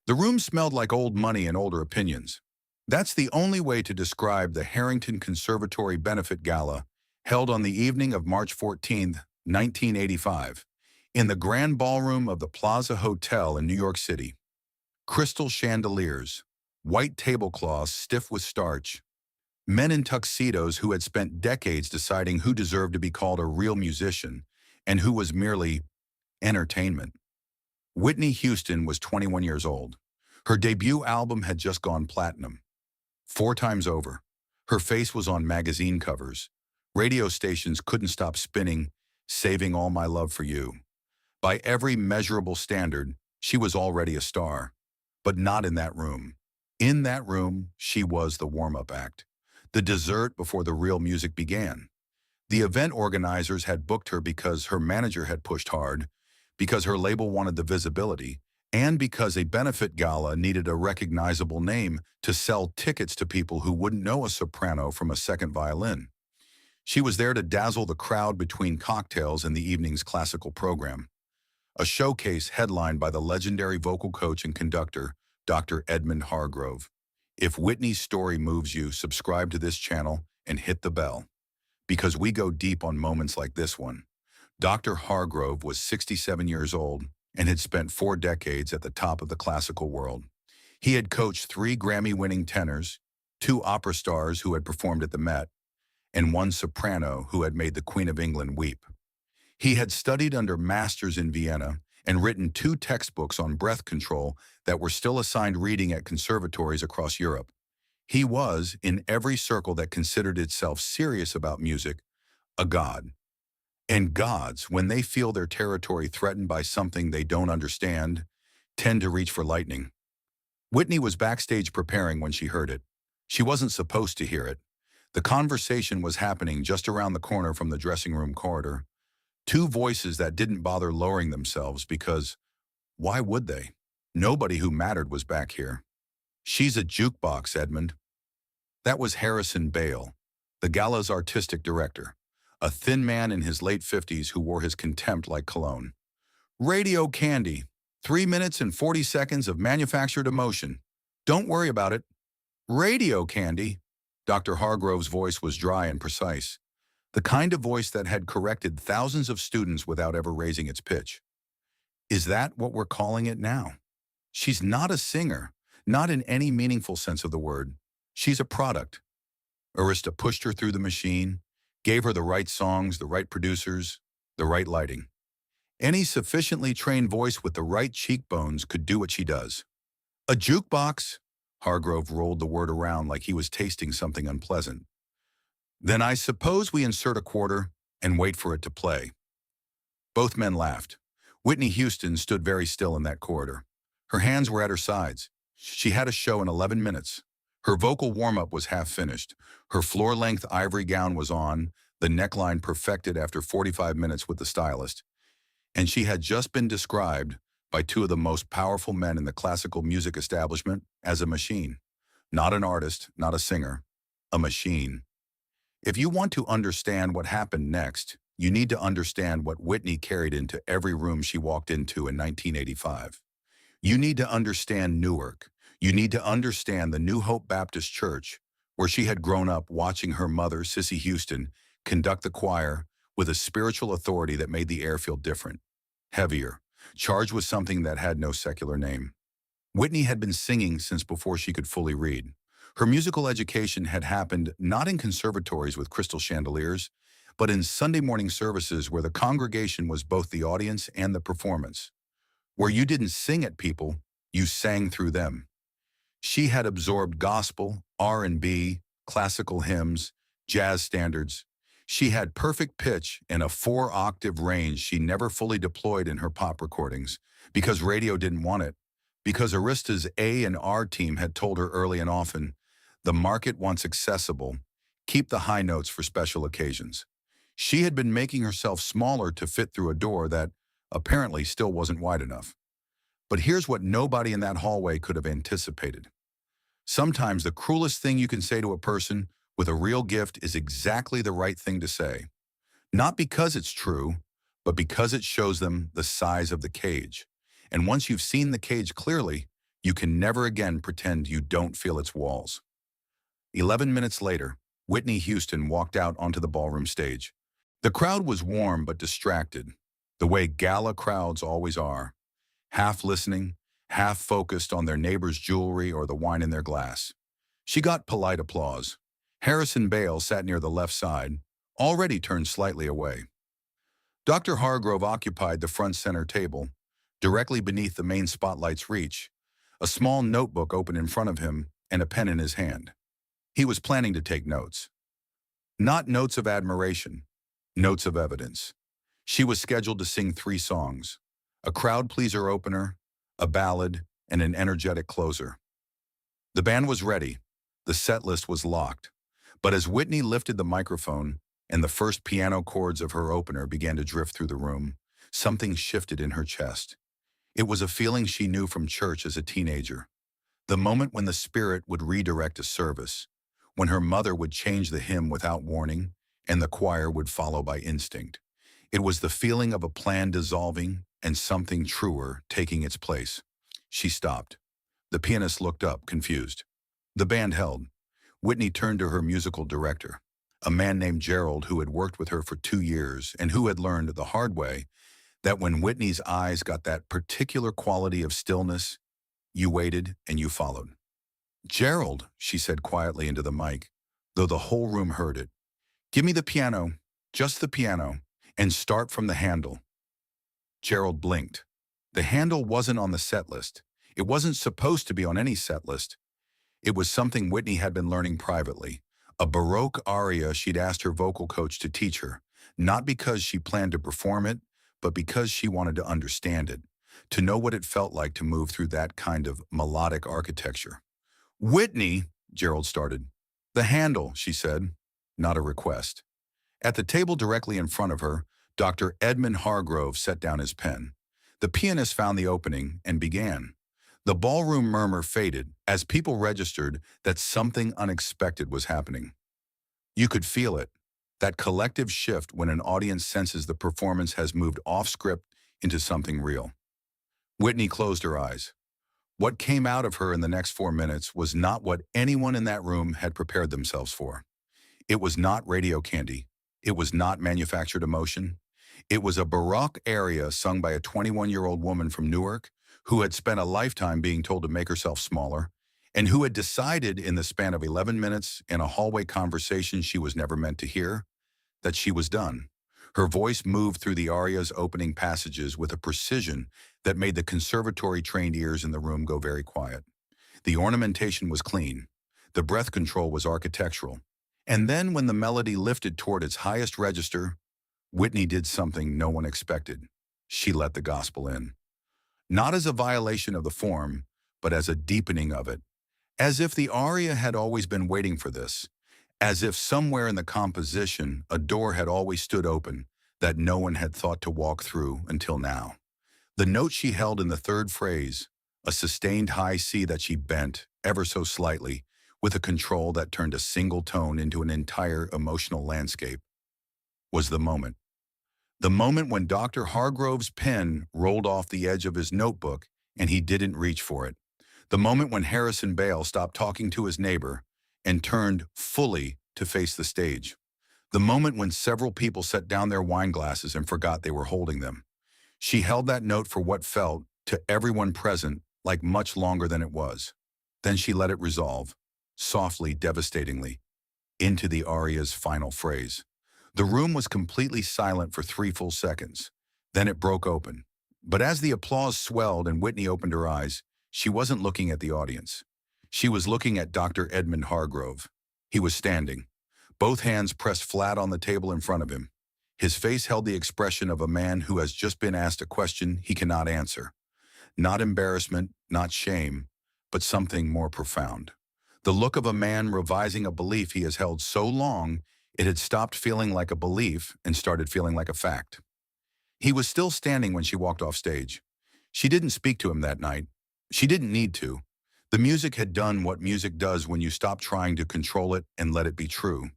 The room smelled like old money and older opinions. That's the only way to describe the Harrington Conservatory Benefit Gala held on the evening of March 14th, 1985, in the grand ballroom of the Plaza Hotel in New York City. Crystal chandeliers, white tablecloths stiff with starch, men in tuxedos who had spent decades deciding who deserved to be called a real musician and who was merely entertainment. Whitney Houston was 21 years old. Her debut album had just gone platinum. 4 times over. Her face was on magazine covers. Radio stations couldn't stop spinning, "Saving All My Love for You." By every measurable standard, she was already a star. But not in that room. In that room, she was the warm-up act. The dessert before the real music began. The event organizers had booked her because her manager had pushed hard, because her label wanted the visibility, and because a benefit gala needed a recognizable name to sell tickets to people who wouldn't know a soprano from a second violin. She was there to dazzle the crowd between cocktails and the evening's classical program. A showcase headlined by the legendary vocal coach and conductor, Dr. Edmund Hargrove. If Whitney's story moves you, subscribe to this channel and hit the bell, because we go deep on moments like this one. Dr. Hargrove was 67 years old and had spent 4 decades at the top of the classical world. He had coached 3 Grammy-winning tenors, 2 opera stars who had performed at the Met, and 1 soprano who had made the Queen of England weep. He had studied under masters in Vienna and written 2 textbooks on breath control that were still assigned reading at conservatories across Europe. He was, in every circle that considered itself serious about music, a god. And gods, when they feel their territory threatened by something they don't understand, tend to reach for lightning. Whitney was backstage preparing when she heard it. She wasn't supposed to hear it. The conversation was happening just around the corner from the dressing room corridor. 2 voices that didn't bother lowering themselves because, why would they? Nobody who mattered was back here. "She's a jukebox, Edmund." That was Harrison Bale, the gala's artistic director, a thin man in his late 50s who wore his contempt like cologne. "Radio candy, 3 minutes and 40 seconds of manufactured emotion. Don't worry about it." "Radio candy?" Dr. Hargrove's voice was dry and precise, the kind of voice that had corrected thousands of students without ever raising its pitch. "Is that what we're calling it now? She's not a singer, not in any meaningful sense of the word. She's a product." Arista pushed her through the machine, gave her the right songs, the right producers, the right lighting. Any sufficiently trained voice with the right cheekbones could do what she does. "A jukebox?" Hargrove rolled the word around like he was tasting something unpleasant. "Then I suppose we insert a quarter and wait for it to play." Both men laughed. Whitney Houston stood very still in that corridor. Her hands were at her sides. She had a show in 11 minutes. Her vocal warm-up was half finished. Her floor-length ivory gown was on, the neckline perfected after 45 minutes with the stylist. And she had just been described by 2 of the most powerful men in the classical music establishment as a machine. Not an artist, not a singer, a machine. If you want to understand what happened next, you need to understand what Whitney carried into every room she walked into in 1985. You need to understand Newark. You need to understand the New Hope Baptist Church, where she had grown up watching her mother, Sissy Houston, conduct the choir with a spiritual authority that made the air feel different, heavier, charged with something that had no secular name. Whitney had been singing since before she could fully read. Her musical education had happened not in conservatories with crystal chandeliers, but in Sunday morning services where the congregation was both the audience and the performance. Where you didn't sing at people, you sang through them. She had absorbed gospel, R&B, classical hymns, jazz standards. She had perfect pitch and a 4-octave range she never fully deployed in her pop recordings, because radio didn't want it, because Arista's A&R team had told her early and often, the market wants accessible, keep the high notes for special occasions. She had been making herself smaller to fit through a door that apparently still wasn't wide enough. But here's what nobody in that hallway could have anticipated. Sometimes the cruelest thing you can say to a person with a real gift is exactly the right thing to say. Not because it's true, but because it shows them the size of the cage. And once you've seen the cage clearly, You can never again pretend you don't feel its walls. 11 minutes later, Whitney Houston walked out onto the ballroom stage. The crowd was warm but distracted, the way gala crowds always are, half listening, half focused on their neighbor's jewelry or the wine in their glass. She got polite applause. Harrison Bale sat near the left side, already turned slightly away. Dr. Hargrove occupied the front center table, directly beneath the main spotlight's reach, a small notebook open in front of him and a pen in his hand. He was planning to take notes. Not notes of admiration, notes of evidence. She was scheduled to sing 3 songs, a crowd-pleaser opener, a ballad, and an energetic closer. The band was ready. The set list was locked. But as Whitney lifted the microphone and the first piano chords of her opener began to drift through the room, something shifted in her chest. It was a feeling she knew from church as a teenager. The moment when the Spirit would redirect a service, when her mother would change the hymn without warning, and the choir would follow by instinct. It was the feeling of a plan dissolving and something truer taking its place. She stopped. The pianist looked up, confused. The band held. Whitney turned to her musical director, a man named Gerald who had worked with her for 2 years and who had learned the hard way that when Whitney's eyes got that particular quality of stillness, you waited and you followed. "Gerald," she said quietly into the mic, though the whole room heard it, "give me the piano, just the piano, and start from the handle." Gerald blinked. The handle wasn't on the set list. It wasn't supposed to be on any set list. It was something Whitney had been learning privately, a Baroque aria she'd asked her vocal coach to teach her, not because she planned to perform it, but because she wanted to understand it, to know what it felt like to move through that kind of melodic architecture. "Whitney," Gerald started. "The handle," she said, not a request. At the table directly in front of her, Dr. Edmund Hargrove set down his pen. The pianist found the opening and began. The ballroom murmur faded as people registered that something unexpected was happening. You could feel it, that collective shift when an audience senses the performance has moved off script into something real. Whitney closed her eyes. What came out of her in the next 4 minutes was not what anyone in that room had prepared themselves for. It was not radio candy. It was not manufactured emotion. It was a Baroque aria sung by a 21-year-old woman from Newark who had spent a lifetime being told to make herself smaller and who had decided in the span of 11 minutes in a hallway conversation she was never meant to hear that she was done. Her voice moved through the aria's opening passages with a precision that made the conservatory-trained ears in the room go very quiet. The ornamentation was clean. The breath control was architectural. And then when the melody lifted toward its highest register, Whitney did something no one expected. She let the gospel in. Not as a violation of the form, but as a deepening of it. As if the aria had always been waiting for this. As if somewhere in the composition, a door had always stood open that no one had thought to walk through until now. The note she held in the third phrase, a sustained high C that she bent, ever so slightly, with a control that turned a single tone into an entire emotional landscape, was the moment. The moment when Dr. Hargrove's pen rolled off the edge of his notebook and he didn't reach for it. The moment when Harrison Bale stopped talking to his neighbor and turned fully to face the stage. The moment when several people set down their wine glasses and forgot they were holding them. She held that note for what felt, to everyone present, like much longer than it was. Then she let it resolve, softly, devastatingly, into the aria's final phrase. The room was completely silent for 3 full seconds. Then it broke open. But as the applause swelled and Whitney opened her eyes, she wasn't looking at the audience. She was looking at Dr. Edmund Hargrove. He was standing, both hands pressed flat on the table in front of him. His face held the expression of a man who has just been asked a question he cannot answer. Not embarrassment, not shame, but something more profound. The look of a man revising a belief he has held so long it had stopped feeling like a belief and started feeling like a fact. He was still standing when she walked off stage. She didn't speak to him that night. She didn't need to. The music had done what music does when you stop trying to control it and let it be true.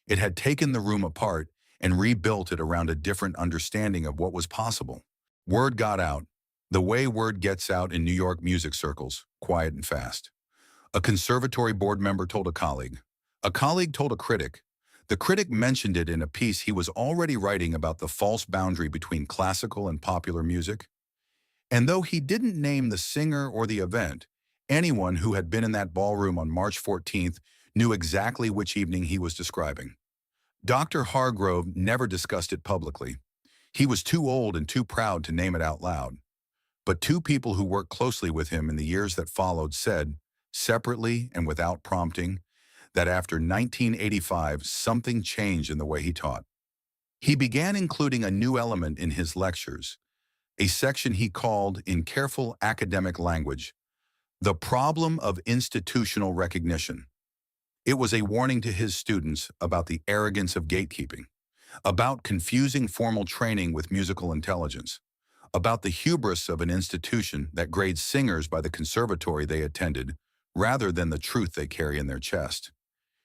It had taken the room apart and rebuilt it around a different understanding of what was possible. Word got out. The way word gets out in New York music circles, quiet and fast. A conservatory board member told a colleague. A colleague told a critic. The critic mentioned it in a piece he was already writing about the false boundary between classical and popular music. And though he didn't name the singer or the event, anyone who had been in that ballroom on March 14th knew exactly which evening he was describing. Dr. Hargrove never discussed it publicly. He was too old and too proud to name it out loud. But two people who worked closely with him in the years that followed said, separately and without prompting, that after 1985, something changed in the way he taught. He began including a new element in his lectures, a section he called, in careful academic language, the problem of institutional recognition. It was a warning to his students about the arrogance of gatekeeping, about confusing formal training with musical intelligence, about the hubris of an institution that grades singers by the conservatory they attended rather than the truth they carry in their chest.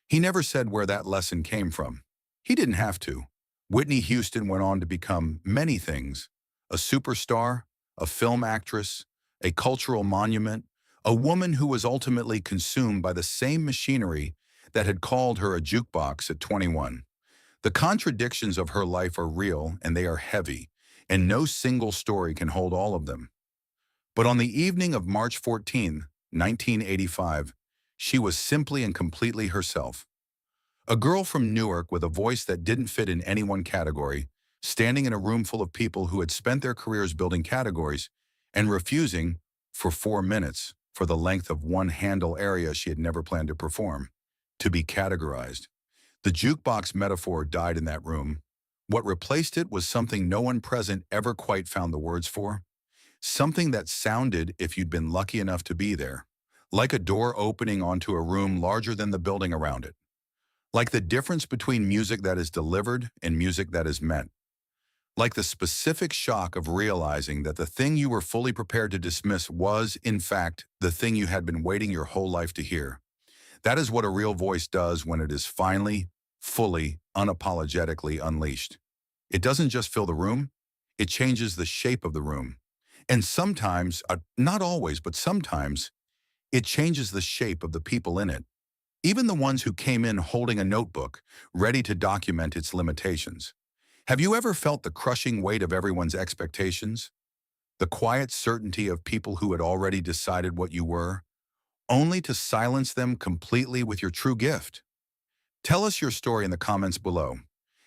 He never said where that lesson came from. He didn't have to. Whitney Houston went on to become many things: a superstar, a film actress, a cultural monument, a woman who was ultimately consumed by the same machinery that had called her a jukebox at 21. The contradictions of her life are real and they are heavy, and no single story can hold all of them. But on the evening of March 14, 1985, she was simply and completely herself. A girl from Newark with a voice that didn't fit in any one category, standing in a room full of people who had spent their careers building categories and refusing, for 4 minutes, for the length of one handle area she had never planned to perform, to be categorized. The jukebox metaphor died in that room. What replaced it was something no one present ever quite found the words for. Something that sounded, if you'd been lucky enough to be there, like a door opening onto a room larger than the building around it. Like the difference between music that is delivered and music that is meant. Like the specific shock of realizing that the thing you were fully prepared to dismiss was, in fact, the thing you had been waiting your whole life to hear. That is what a real voice does when it is finally, fully, unapologetically unleashed. It doesn't just fill the room, it changes the shape of the room. And sometimes, not always, but sometimes, it changes the shape of the people in it. Even the ones who came in holding a notebook, ready to document its limitations. Have you ever felt the crushing weight of everyone's expectations? The quiet certainty of people who had already decided what you were, only to silence them completely with your true gift? Tell us your story in the comments below.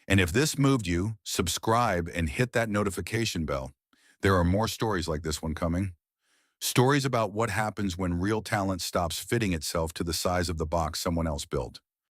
And if this moved you, subscribe and hit that notification bell. There are more stories like this one coming. Stories about what happens when real talent stops fitting itself to the size of the box someone else built.